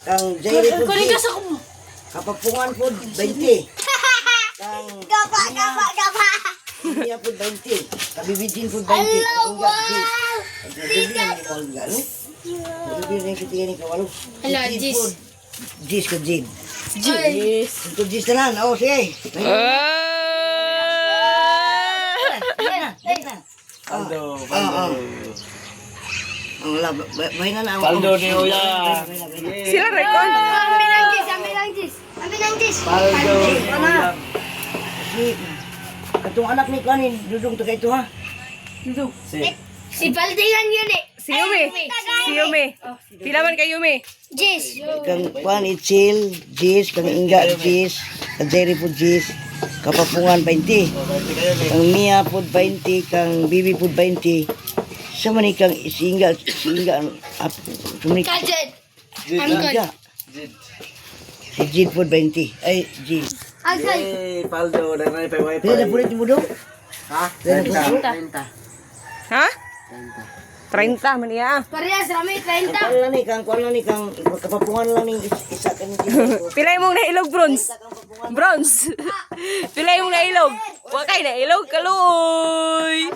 Kang Jerry po Kunin ka sa ko. Kapapungan po 20. Kang Gapa. Niya po 20. Kabibidin po 20. Ingga Jis. Kabibidin ni Olga, no? Kabibidin ni Kitiyan ni Kawalo. Hello, Jis. Jis ka Jin. Jis. Ito Jis na lang. Oo, sige. Paldo. Ang lab, bahay na na. Paldo ni Uya. Sila record. Kami ng Jis. Paldo ni Uya. Katong anak ni Kanin, dudong to kay ito ha. Dudong. Si Paldigan yun eh. Si Yumi. Si Yumi. Pila man kay Yumi? Jis. Kang Kwan Ichil, Jis, kang Inga Jis, kang Jerry po Jis, Kapapungan 20. Kang Mia po 20, kang Bibi po 20. Sa man kang si Inga sumani Kajed. Inga. Si Jid po 20. Ay, Jid. Agad. Eh, Paldo. Nanay pa wifi. Pila na po rin mo do? Ha? Pila na po 30. Ha? 30 man iya. Parehas rami 30. Kwan lang ni kang Kapapungan lang ni isa ka ni Pila imong nailog bronze? Bronze. Pila imong nailog? Wa kay nailog kaluoy.